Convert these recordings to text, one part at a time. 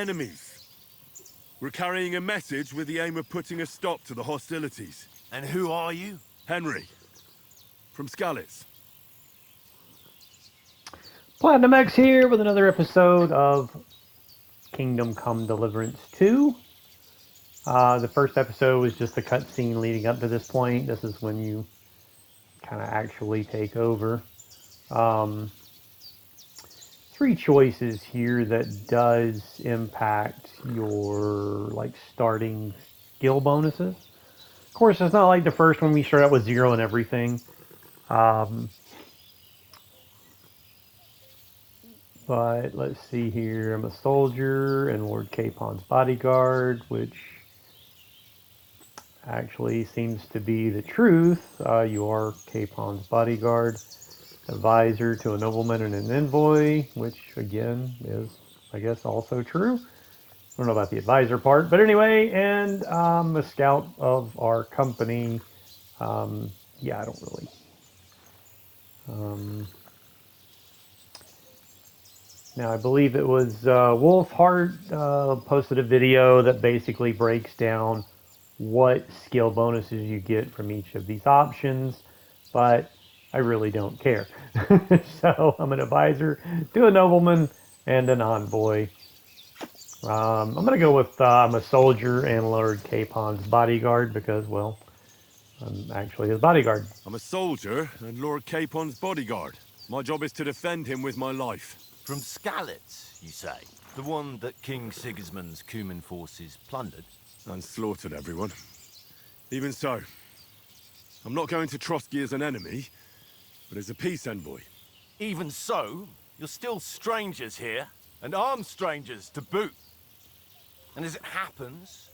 enemies. We're carrying a message with the aim of putting a stop to the hostilities. And who are you? Henry, from Skalitz. Platinum X here with another episode of Kingdom Come Deliverance 2. The first episode was just a cutscene leading up to this point. This is when you kind of actually take over. Three choices here that does impact your starting skill bonuses. Of course, it's not like the first one we start out with 0 and everything. But let's see here. I'm a soldier and Lord Capon's bodyguard, which actually seems to be the truth. You are Capon's bodyguard. Advisor to a nobleman and an envoy, which again is, I guess, also true. I don't know about the advisor part, but anyway, and a scout of our company. Yeah, I don't really. Now, I believe it was Wolfheart posted a video that basically breaks down what skill bonuses you get from each of these options, but I really don't care. So I'm an advisor to a nobleman and an envoy. I'm going to go with I'm a soldier and Lord Capon's bodyguard because, well, I'm actually his bodyguard. I'm a soldier and Lord Capon's bodyguard. My job is to defend him with my life. From Skalitz, you say? The one that King Sigismund's Cuman forces plundered? And slaughtered everyone. Even so, I'm not going to Trotsky as an enemy, but as a peace envoy. Even so, you're still strangers here, and armed strangers to boot. And as it happens,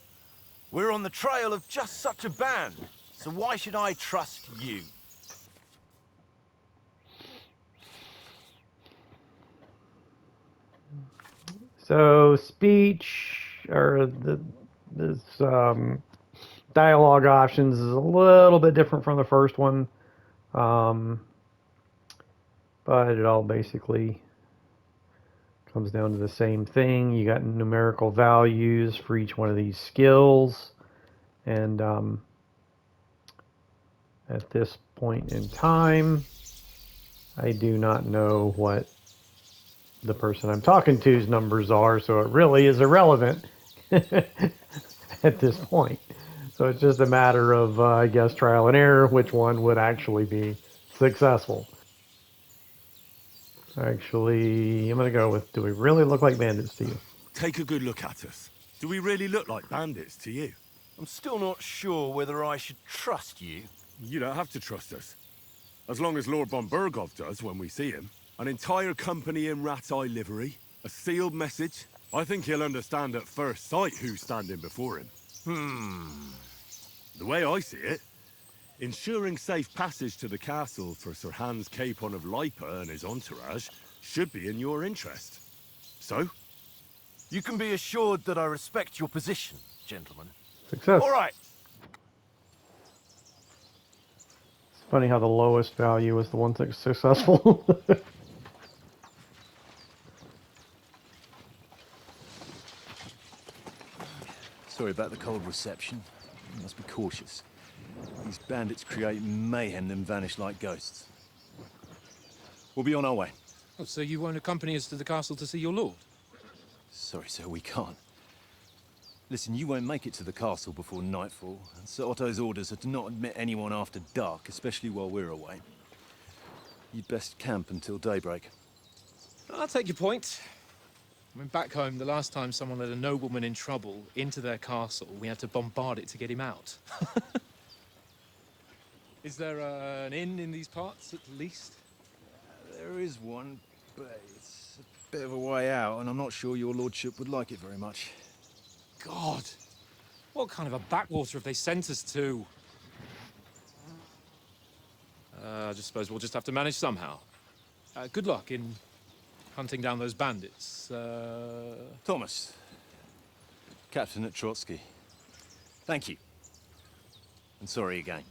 we're on the trail of just such a band, so why should I trust you? So speech or this dialogue options is a little bit different from the first one, but it all basically comes down to the same thing. You got numerical values for each one of these skills, and at this point in time, I do not know what the person I'm talking to's numbers are, so it really is irrelevant at this point. So it's just a matter of, I guess, trial and error, which one would actually be successful. Actually, I'm going to go with, do we really look like bandits to you? Take a good look at us. Do we really look like bandits to you? I'm still not sure whether I should trust you. You don't have to trust us. As long as Lord von Burgov does when we see him. An entire company in rat-eye livery, a sealed message. I think he'll understand at first sight who's standing before him. The way I see it, ensuring safe passage to the castle for Sir Hans Capon of Lipa and his entourage should be in your interest. So? You can be assured that I respect your position, gentlemen. Success. All right. It's funny how the lowest value is the one that's successful. Sorry about the cold reception. You must be cautious. These bandits create mayhem, then vanish like ghosts. We'll be on our way. Oh, so you won't accompany us to the castle to see your lord? Sorry, sir, we can't. Listen, you won't make it to the castle before nightfall, and Sir Otto's orders are to not admit anyone after dark, especially while we're away. You'd best camp until daybreak. I'll take your point. I mean, back home, the last time someone let a nobleman in trouble into their castle, we had to bombard it to get him out. Is there an inn in these parts, at least? There is one, but it's a bit of a way out, and I'm not sure your lordship would like it very much. God! What kind of a backwater have they sent us to? I just suppose we'll just have to manage somehow. Good luck in hunting down those bandits. Thomas, captain at Trotsky. Thank you. And sorry again.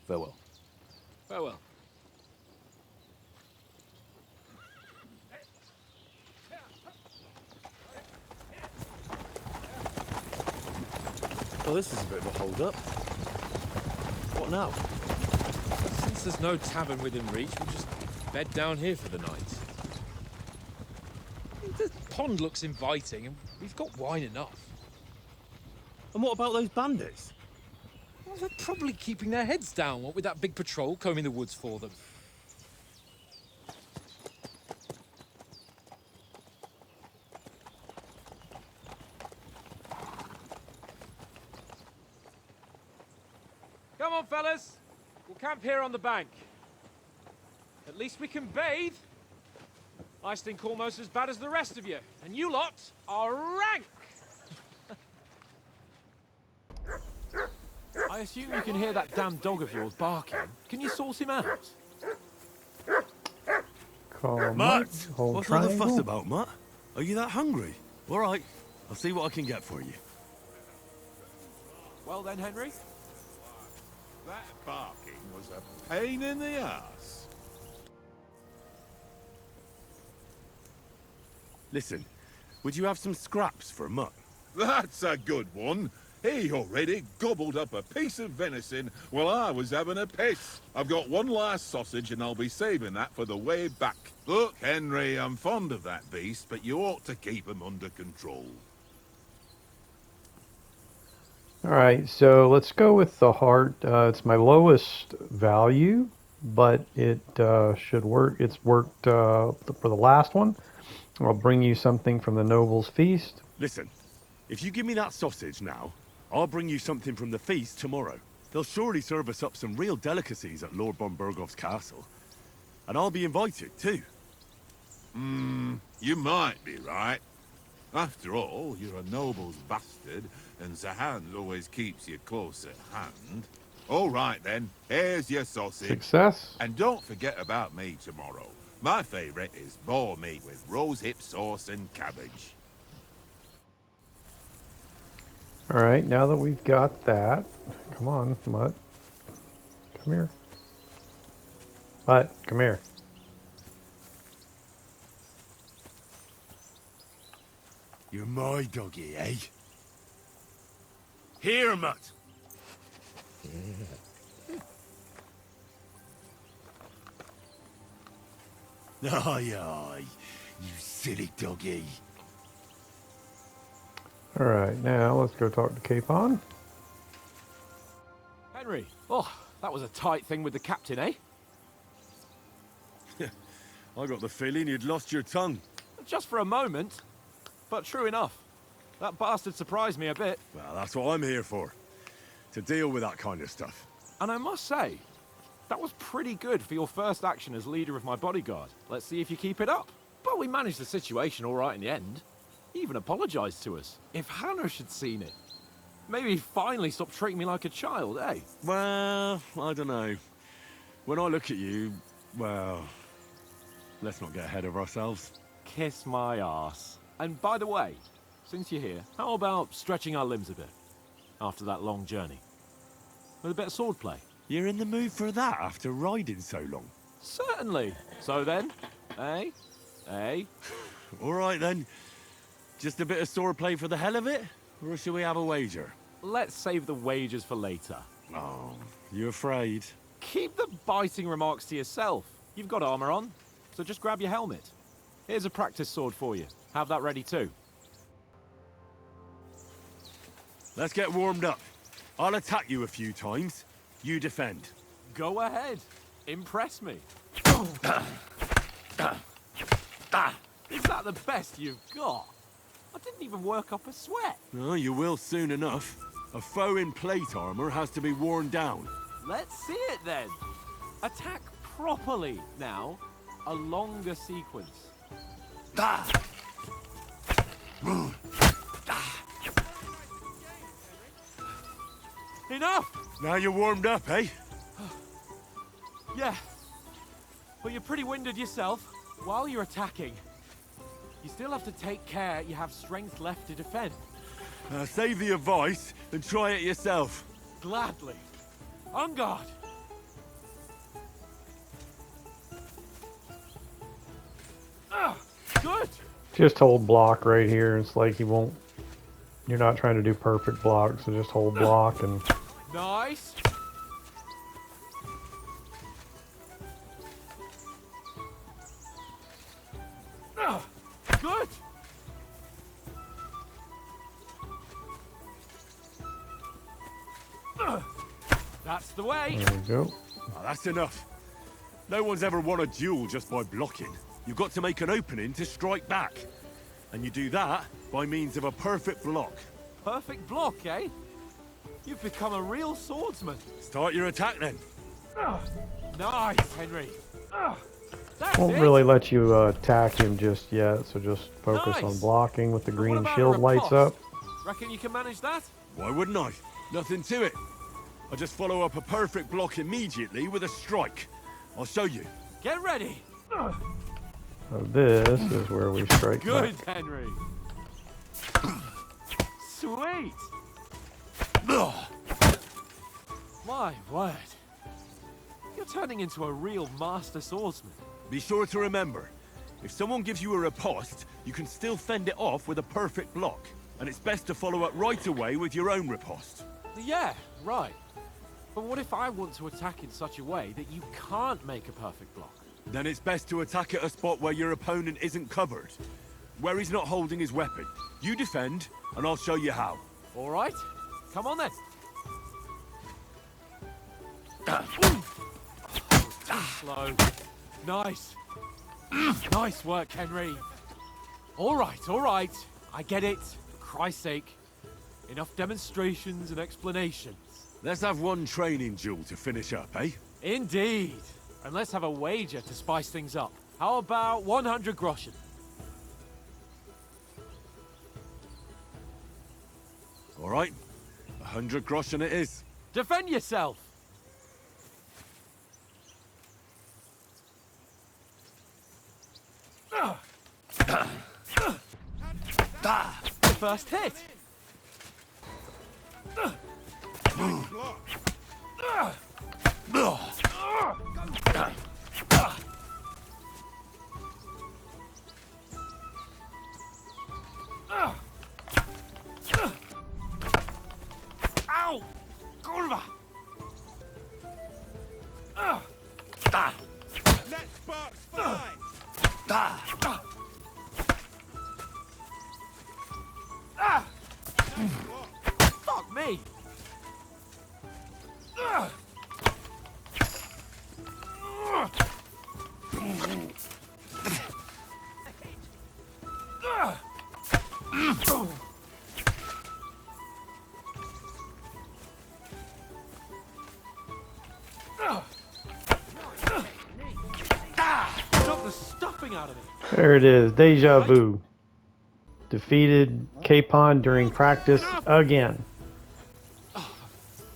Farewell. Farewell. Well, this is a bit of a hold-up. What now? Since there's no tavern within reach, we'll just bed down here for the night. The pond looks inviting, and we've got wine enough. And what about those bandits? Well, they're probably keeping their heads down, what with that big patrol combing the woods for them. Come on, fellas. We'll camp here on the bank. At least we can bathe. I stink almost as bad as the rest of you, and you lot are rank! I assume you can hear that damn dog of yours barking. Can you sort him out? Call Mutt! hold What's all the fuss triangle. about, Mutt? Are you that hungry? All right, I'll see what I can get for you. Well then, Henry. That barking was a pain in the ass. Listen, would you have some scraps for Mutt? That's a good one. He already gobbled up a piece of venison while I was having a piss. I've got one last sausage and I'll be saving that for the way back. Look, Henry, I'm fond of that beast, but you ought to keep him under control. All right, so let's go with the heart. It's my lowest value, but it should work. It's worked for the last one. I'll bring you something from the noble's feast. Listen, if you give me that sausage now, I'll bring you something from the feast tomorrow. They'll surely serve us up some real delicacies at Lord von Bergov's castle. And I'll be invited, too. You might be right. After all, you're a noble's bastard, and Zahan always keeps you close at hand. All right then, here's your sausage. Success. And don't forget about me tomorrow. My favourite is boar meat with rosehip sauce and cabbage. All right, now that we've got that, come on, Mutt. Come here. Mutt, come here. You're my doggy, eh? Here, Mutt! Aye, aye, you silly doggy. All right, now let's go talk to Capon. Henry. Oh, that was a tight thing with the captain, eh? I got the feeling you'd lost your tongue. Just for a moment. But true enough. That bastard surprised me a bit. Well, that's what I'm here for. To deal with that kind of stuff. And I must say, that was pretty good for your first action as leader of my bodyguard. Let's see if you keep it up. But we managed the situation all right in the end. He even apologized to us. If Hanosh had seen it, maybe he'd finally stop treating me like a child, eh? Well, I don't know. When I look at you, well, let's not get ahead of ourselves. Kiss my arse. And by the way, since you're here, how about stretching our limbs a bit after that long journey? With a bit of swordplay. You're in the mood for that after riding so long? Certainly. So then, eh? Eh? All right then. Just a bit of swordplay for the hell of it? Or shall we have a wager? Let's save the wagers for later. Oh, you afraid? Keep the biting remarks to yourself. You've got armor on, so just grab your helmet. Here's a practice sword for you. Have that ready too. Let's get warmed up. I'll attack you a few times. You defend. Go ahead. Impress me. Is that the best you've got? I didn't even work up a sweat. Oh, you will soon enough. A foe in plate armor has to be worn down. Let's see it then. Attack properly now. A longer sequence. Enough! Now you're warmed up, eh? Yeah. But you're pretty winded yourself. While you're attacking, you still have to take care you have strength left to defend. Save the advice and try it yourself. Gladly. On guard. Good. Just hold block right here. It's like he won't You're not trying to do perfect block, so just hold block and... Nice. Good. That's the way. There we go. Ah, that's enough. No one's ever won a duel just by blocking. You've got to make an opening to strike back. And you do that by means of a perfect block. Perfect block, eh? You've become a real swordsman. Start your attack then. Nice, Henry. That's Won't it. really let you attack him just yet, so just focus on Nice. blocking with the But green what about shield a lights riposte? up. Reckon you can manage that? Why wouldn't I? Nothing to it. I just follow up a perfect block immediately with a strike. I'll show you. Get ready. So this is where we strike Good, back. Henry. Sweet. My word. You're turning into a real master swordsman. Be sure to remember, if someone gives you a riposte, you can still fend it off with a perfect block. And it's best to follow up right away with your own riposte. Yeah, right. But what if I want to attack in such a way that you can't make a perfect block? Then it's best to attack at a spot where your opponent isn't covered. Where he's not holding his weapon. You defend, and I'll show you how. All right. Come on then. Too slow. Nice. Nice work, Henry. All right, all right. I get it. For Christ's sake. Enough demonstrations and explanations. Let's have one training duel to finish up, eh? Indeed. And let's have a wager to spice things up. How about 100 groschen? All right. 100 groschen it is. Defend yourself! First hit! Ow! Kurwa! Let sparks fly! Fuck me! Took the stuffing out of me. There it is, Déjà Vu. Defeated Capon during practice again.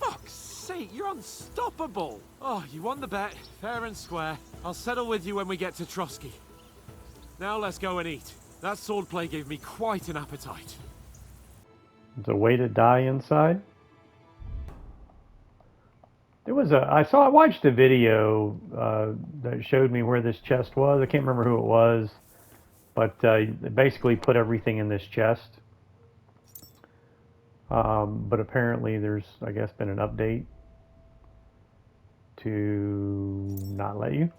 Fuck's sake, you're unstoppable! Oh, you won the bet, fair and square. I'll settle with you when we get to Trotsky. Now let's go and eat. That swordplay gave me quite an appetite. There's a way to die inside. There was I watched a video that showed me where this chest was. I can't remember who it was, but they basically put everything in this chest. But apparently there's, I guess, been an update to not let you.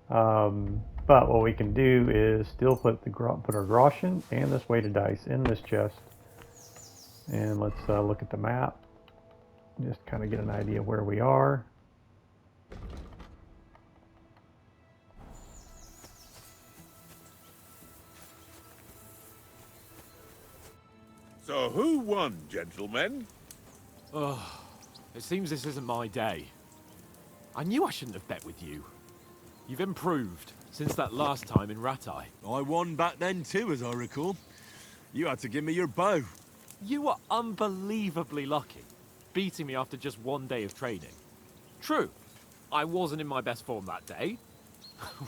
But what we can do is still put our groschen and this weighted dice in this chest. And let's look at the map. Just kind of get an idea where we are. So who won, gentlemen? Ugh, it seems this isn't my day. I knew I shouldn't have bet with you. You've improved since that last time in Ratai. I won back then too, as I recall. You had to give me your bow. You were unbelievably lucky, beating me after just one day of training. True, I wasn't in my best form that day.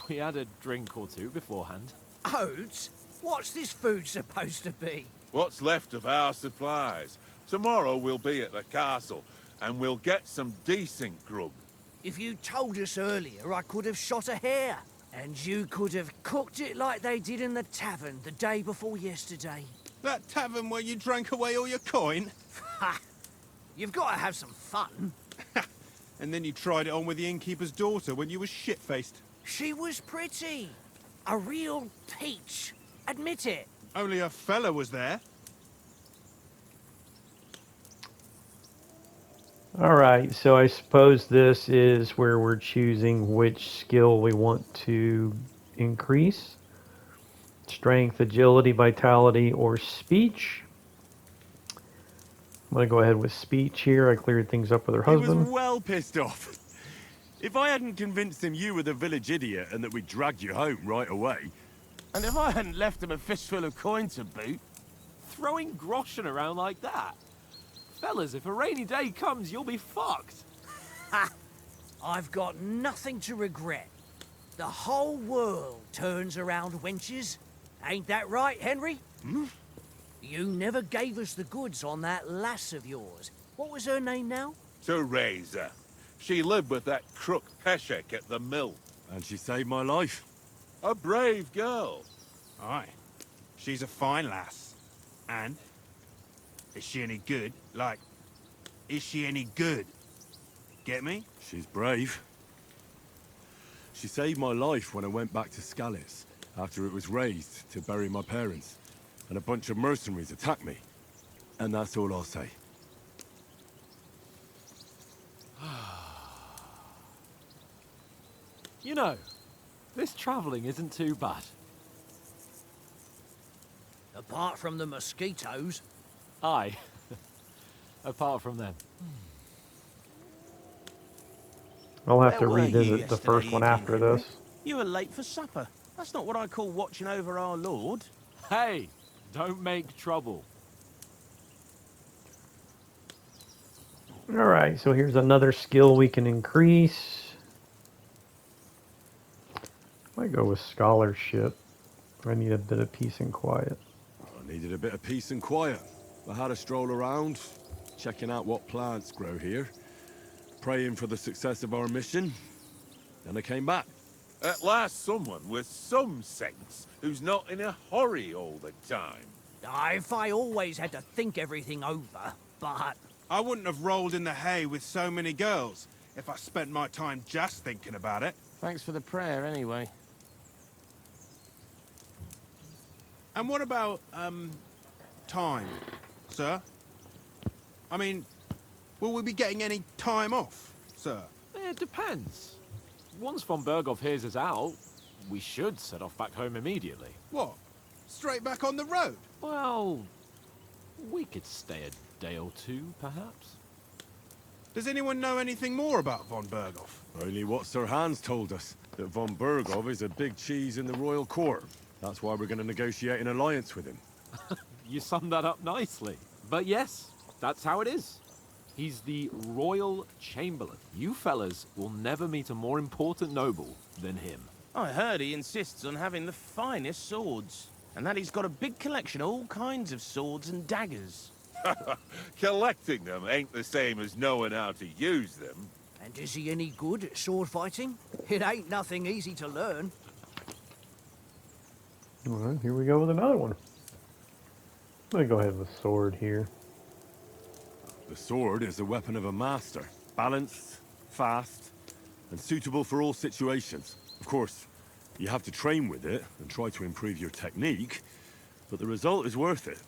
We had a drink or two beforehand. Oats? What's this food supposed to be? What's left of our supplies? Tomorrow we'll be at the castle, and we'll get some decent grub. If you told us earlier, I could have shot a hare. And you could have cooked it like they did in the tavern the day before yesterday. That tavern where you drank away all your coin? Ha! You've got to have some fun. And then you tried it on with the innkeeper's daughter when you were shit-faced. She was pretty. A real peach. Admit it. Only a fella was there. All right, so I suppose this is where we're choosing which skill we want to increase. Strength, agility, vitality, or speech. I'm going to go ahead with speech here. I cleared things up with her He was husband. well pissed off. If I hadn't convinced him you were the village idiot and that we dragged you home right away, And if I hadn't left him a fistful of coin to boot, Throwing groschen around like that? Fellas, if a rainy day comes, you'll be fucked. Ha! I've got nothing to regret. The whole world turns around wenches. Ain't that right, Henry? Hmm? You never gave us the goods on that lass of yours. What was her name now? Teresa. She lived with that crook Peshek at the mill. and she saved my life. A brave girl. Aye. She's a fine lass. And? Is she any good? Like, is she any good? Get me? She's brave. She saved my life when I went back to Scallis after it was raised to bury my parents, and a bunch of mercenaries attacked me. And that's all I'll say. You know, this travelling isn't too bad. Apart from the mosquitoes. Aye. Apart from them. I'll have to Where were you revisit the first yesterday one evening, after Henry? this. You were late for supper. That's not what I call watching over our lord. Hey, don't make trouble. Alright, so here's another skill we can increase. Might go with scholarship. I need a bit of peace and quiet. I needed a bit of peace and quiet. I had a stroll around, checking out what plants grow here, praying for the success of our mission. Then I came back. At last someone with some sense, who's not in a hurry all the time. If I always had to think everything over, but... I wouldn't have rolled in the hay with so many girls if I spent my time just thinking about it. Thanks for the prayer, anyway. And what about, time, sir? I mean, will we be getting any time off, sir? It depends. Once von Berghoff hears us out, we should set off back home immediately. What? Straight back on the road? Well, we could stay a day or two, perhaps. Does anyone know anything more about von Berghoff? Only what Sir Hans told us, that von Berghoff is a big cheese in the royal court. That's why we're going to negotiate an alliance with him. You summed that up nicely. But yes, that's how it is. He's the Royal Chamberlain. You fellas will never meet a more important noble than him. I heard he insists on having the finest swords, and that he's got a big collection of all kinds of swords and daggers. Collecting them ain't the same as knowing how to use them. And is he any good at sword fighting? It ain't nothing easy to learn. Alright, here we go with another one. I'm going to go ahead with sword here. The sword is the weapon of a master. Balanced, fast, and suitable for all situations. Of course, you have to train with it and try to improve your technique, but the result is worth it.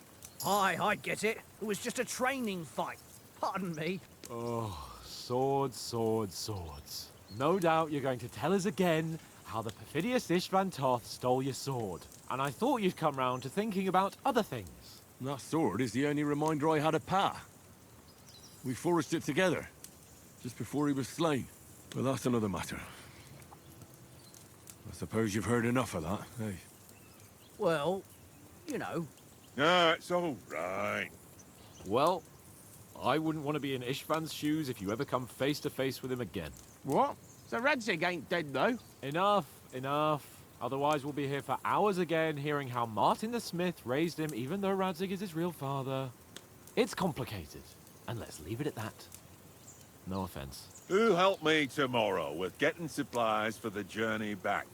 Aye, I get it. It was just a training fight. Pardon me. Oh, swords, swords, swords. No doubt you're going to tell us again how the perfidious Istvan Toth stole your sword. And I thought you'd come round to thinking about other things. That sword is the only reminder I had of Pa. We forged it together, just before he was slain. But that's another matter. I suppose you've heard enough of that, eh? Well, you know. Ah, it's all right. Well, I wouldn't want to be in Istvan's shoes if you ever come face to face with him again. What? So Radzig ain't dead, though? Enough, enough. Otherwise we'll be here for hours again hearing how Martin the Smith raised him even though Radzig is his real father. It's complicated, and let's leave it at that. No offense. Who'll help me tomorrow with getting supplies for the journey back?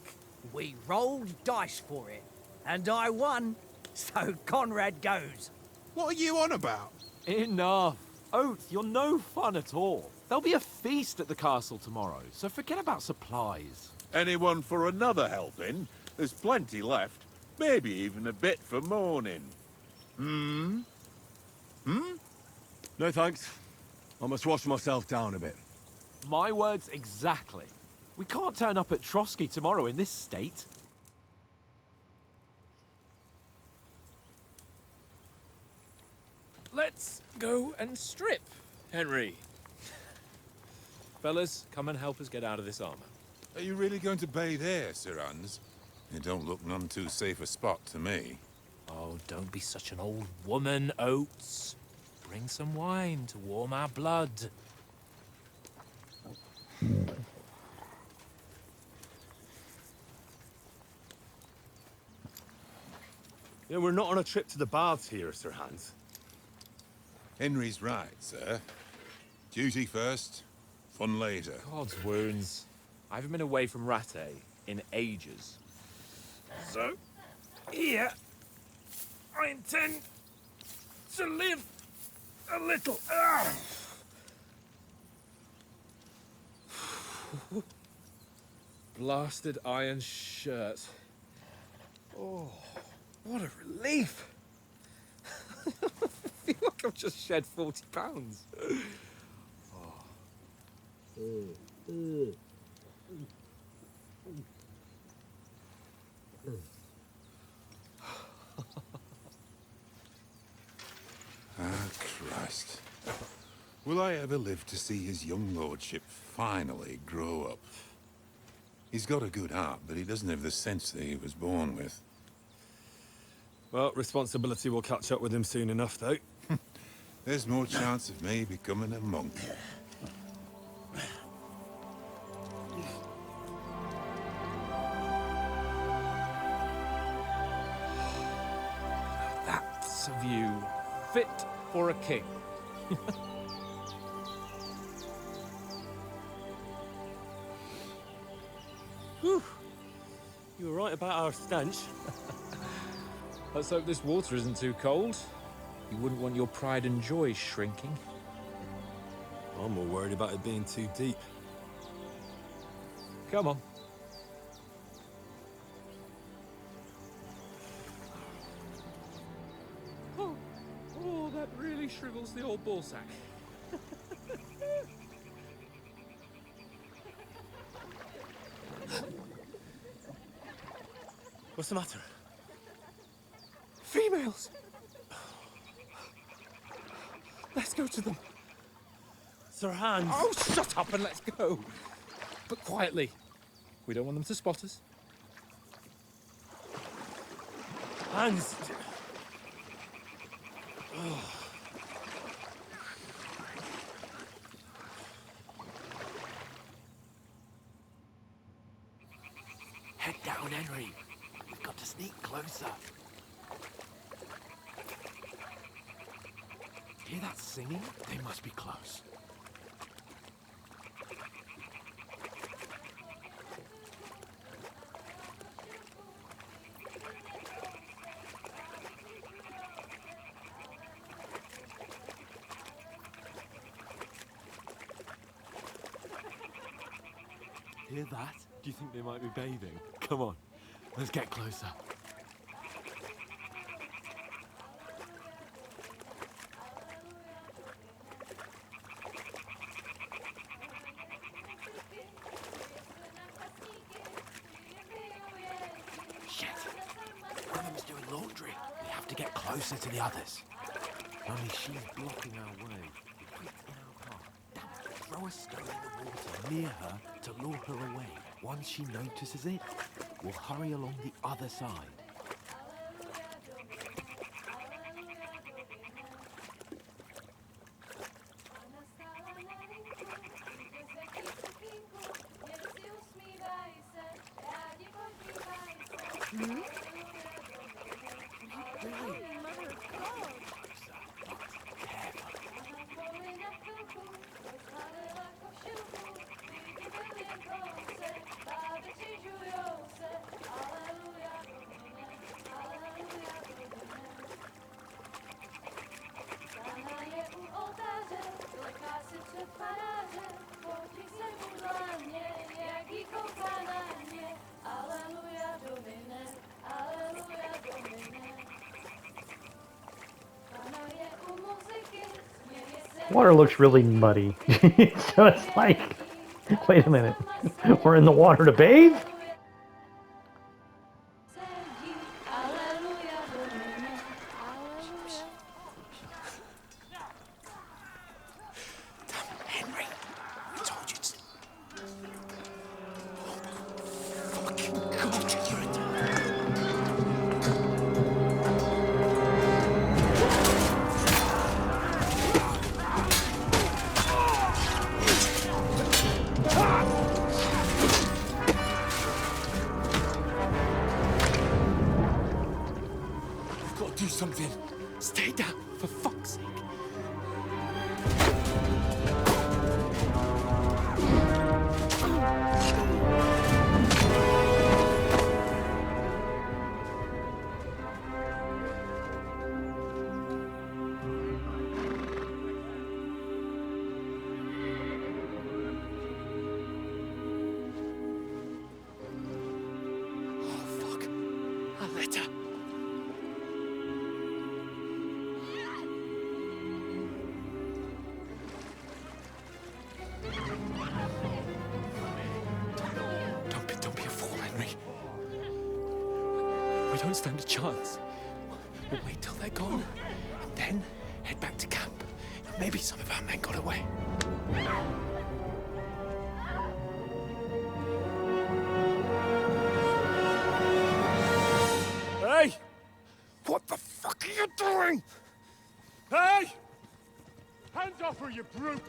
We rolled dice for it, and I won, so Conrad goes. What are you on about? Enough. Oath, you're no fun at all. There'll be a feast at the castle tomorrow, so forget about supplies. Anyone for another helping? There's plenty left. Maybe even a bit for morning. No thanks. I must wash myself down a bit. My words exactly. We can't turn up at Trotsky tomorrow in this state. Let's go and strip, Henry. Fellas, come and help us get out of this armor. Are you really going to bathe here, Sir Hans? It don't look none too safe a spot to me. Oh, don't be such an old woman, Oates. Bring some wine to warm our blood. Yeah, we're not on a trip to the baths here, Sir Hans. Henry's right, sir. Duty first, fun later. God's wounds. I haven't been away from Rattay in ages. So, here, I intend to live a little. Blasted iron shirt. Oh, what a relief. I feel like I've just shed 40 pounds. Ah, Christ. Will I ever live to see his young lordship finally grow up? He's got a good heart, but he doesn't have the sense that he was born with. Well, responsibility will catch up with him soon enough, though. There's more chance of me becoming a monk. That's a view fit for a king. Whew. You were right about our stench. Let's hope this water isn't too cold. You wouldn't want your pride and joy shrinking. I'm more worried about it being too deep. Come on. Oh, that really shrivels the old ball sack. What's the matter? Females! Let's go to them. Sir Hans. Oh, shut up and let's go. But quietly. We don't want them to spot us. Hans. Head down, Henry. We've got to sneak closer. Hear that singing? They must be close. Hear that? Do you think they might be bathing? Come on, let's get closer. Shit! One of them's doing laundry. We have to get closer to the others. Only she's blocking our way. Quick in our car. Damn it. Throw a stone in the water near her to lure her away. Once she notices it, we'll hurry along the other side. Water looks really muddy. So it's like, wait a minute. We're in the water to bathe? Henry, I told you to... We've got to do something. Stay down, for fuck's sake. Oh, fuck. A letter. Don't be a fool, Henry. We don't stand a chance. We'll wait till they're gone, and then head back to camp. Maybe some of our men got away. Hey! What the fuck are you doing? Hey! Hands off her, you brute!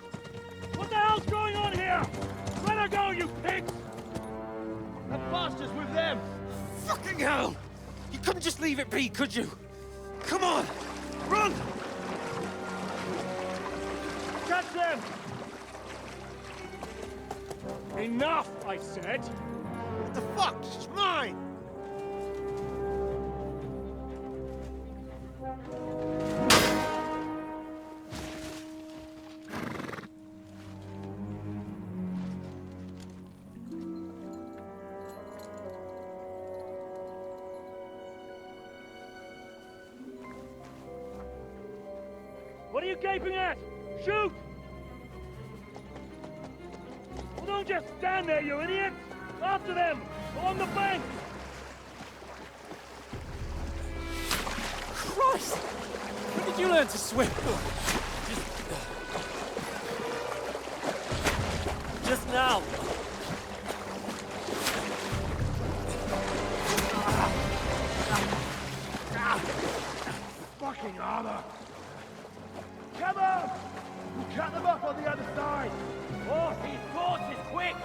What the hell's going on here? Let her go, you pigs! That bastard's with them! Fucking hell! You couldn't just leave it be, could you? Come on! Run! Catch them! Enough, I said! What the fuck? She's mine! What are you gaping at? Shoot! Well, don't just stand there, you idiot! After them! Along the bank! Christ! When did you learn to swim? Just now! Fucking armor! Come on! We'll cut them off on the other side! Oh, these horses, quick!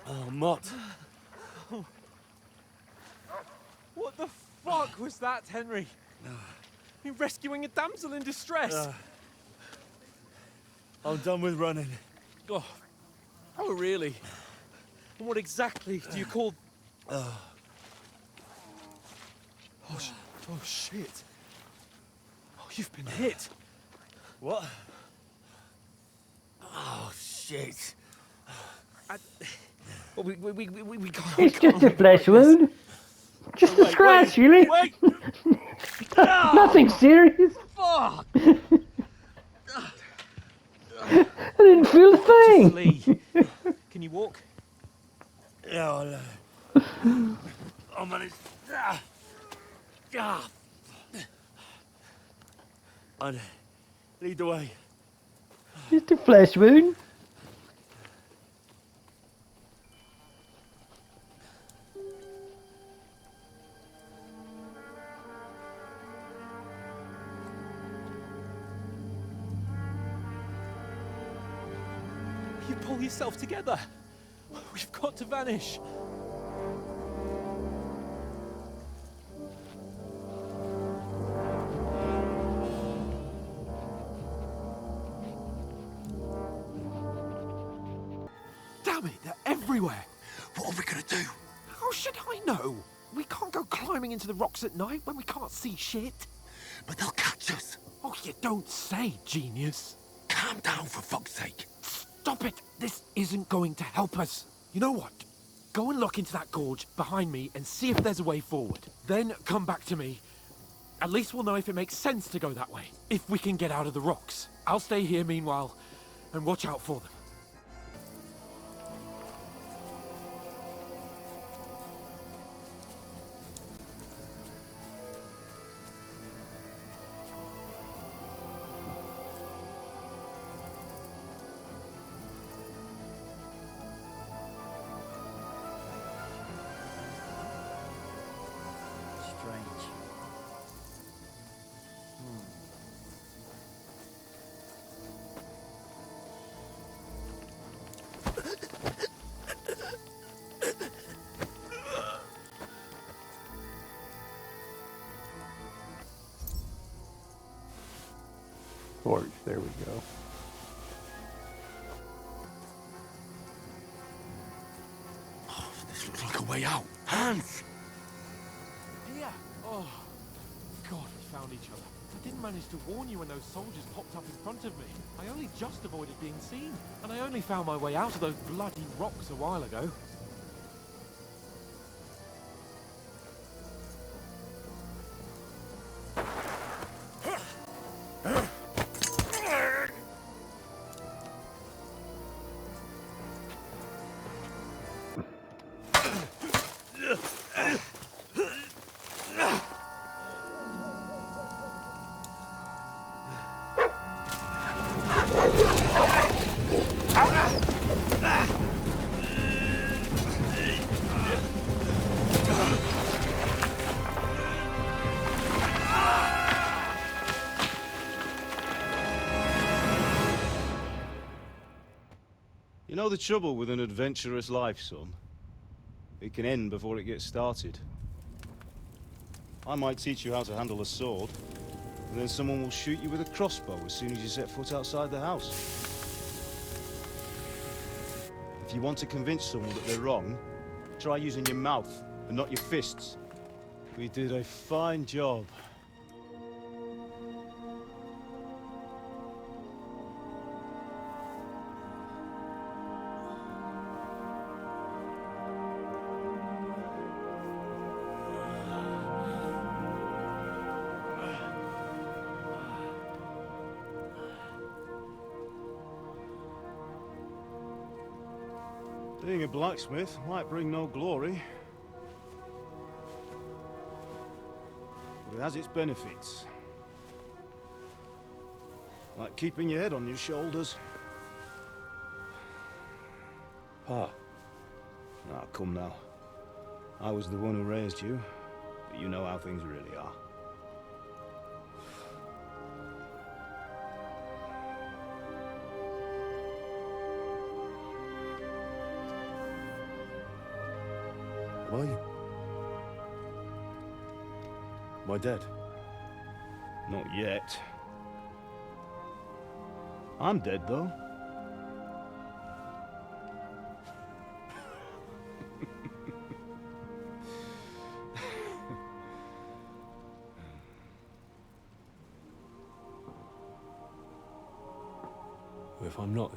Oh, Mott. What the fuck was that, Henry? You rescuing a damsel in distress? I'm done with running. Oh, really? And what exactly do you call... Oh, shit. Oh, you've been hit. What? Oh, shit. Well, we can't... It's just a flesh wound. Just a scratch, really. Wait! Nothing serious. Fuck! I didn't feel a thing. Lee, can you walk? Yeah, I'll manage. I'd lead the way. Just a flesh wound. You pull yourself together. We've got to vanish. Damn it, they're everywhere. What are we gonna do? How should I know? We can't go climbing into the rocks at night when we can't see shit. But they'll catch us. Oh, you don't say, genius. Calm down, for fuck's sake. Stop it. This isn't going to help us. You know what? Go and look into that gorge behind me and see if there's a way forward. Then come back to me. At least we'll know if it makes sense to go that way. If we can get out of the rocks. I'll stay here meanwhile and watch out for them. Torch, there we go. Oh, this looks like a way out. Hans! Here! Oh, God, we found each other. I didn't manage to warn you when those soldiers popped up in front of me. I only just avoided being seen. And I only found my way out of those bloody rocks a while ago. You know the trouble with an adventurous life, son? It can end before it gets started. I might teach you how to handle a sword, and then someone will shoot you with a crossbow as soon as you set foot outside the house. If you want to convince someone that they're wrong, try using your mouth and not your fists. We did a fine job. Being a blacksmith might bring no glory, but it has its benefits. Like keeping your head on your shoulders. Pa. Ah, come now. I was the one who raised you, but you know how things really are. Am I dead? Not yet. I'm dead, though. If I'm not,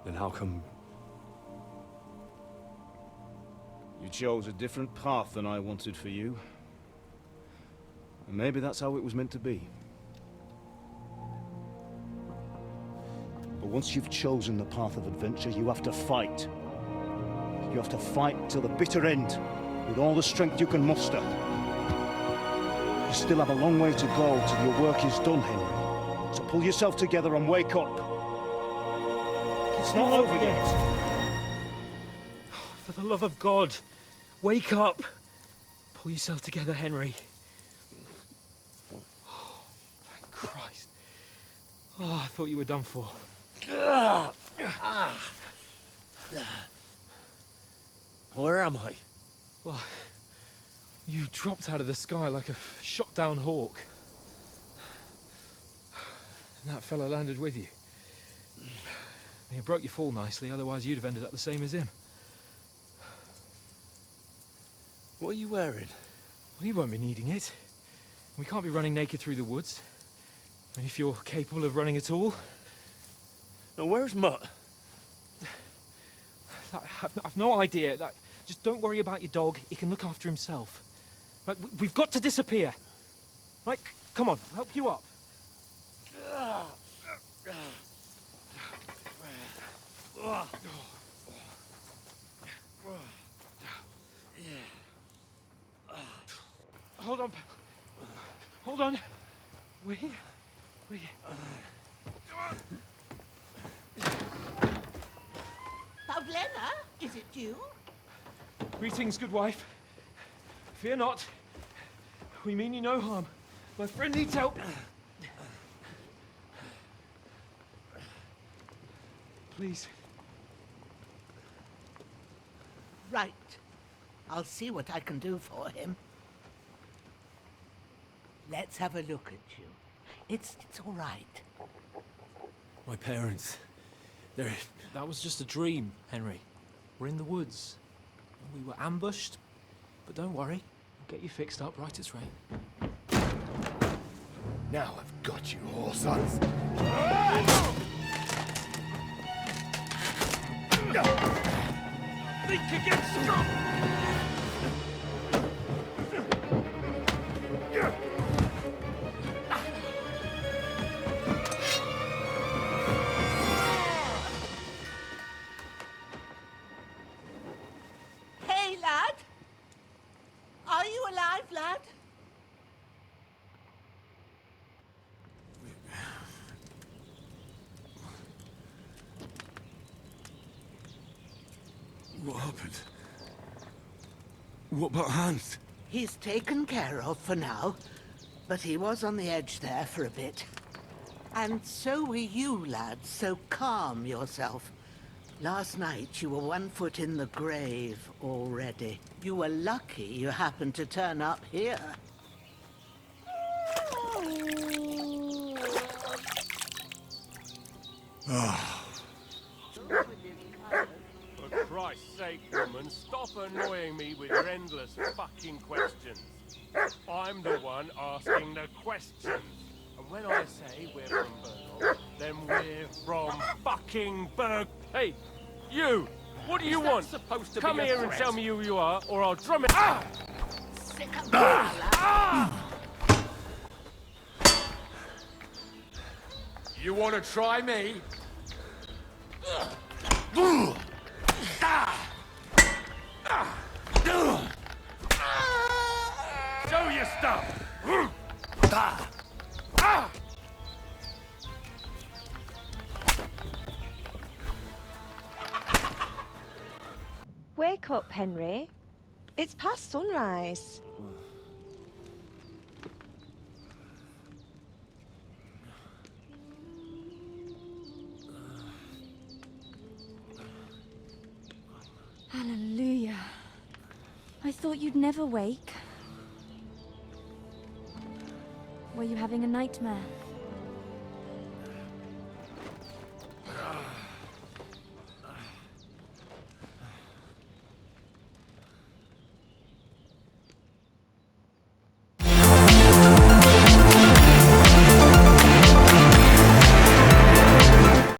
then how come... You chose a different path than I wanted for you. And maybe that's how it was meant to be. But once you've chosen the path of adventure, you have to fight. You have to fight till the bitter end, with all the strength you can muster. You still have a long way to go till your work is done, Henry. So pull yourself together and wake up. It's not over yet. For the love of God, wake up! Pull yourself together, Henry. Oh, thank Christ. Oh, I thought you were done for. Where am I? Well, you dropped out of the sky like a shot-down hawk. And that fella landed with you. You broke your fall nicely, otherwise you'd have ended up the same as him. What are you wearing? Well, you won't be needing it. We can't be running naked through the woods. And if you're capable of running at all... Now, where's Mutt? I've no idea. Just don't worry about your dog. He can look after himself. Right, we've got to disappear. Right, come on, I'll help you up. Hold on. Hold on. We're here. We're here. Pavlena, is it you? Greetings, good wife. Fear not. We mean you no harm. My friend needs help. Please. Right. I'll see what I can do for him. Let's have a look at you. It's all right. My parents. That was just a dream, Henry. We're in the woods. We were ambushed. But don't worry. We'll get you fixed up right as rain. Now I've got you, whoresons. Think again, Scott! Hey, lad! Are you alive, lad? What happened? What about Hans? He's taken care of for now, but he was on the edge there for a bit. And so were you, lad, so calm yourself. Last night you were 1 foot in the grave already. You were lucky you happened to turn up here. For Christ's sake, woman, stop annoying me with your endless fucking questions. I'm the one asking the questions. And when I say we're from Burgol, then we're from fucking Burg. Hey, you! What do you want? Supposed to Come be a here and threat? tell me who you are, or I'll drum it. Ah! Sick of lad. You want to try me? Show your stuff! Wake up, Henry. It's past sunrise. Hallelujah. I thought you'd never wake. Were you having a nightmare?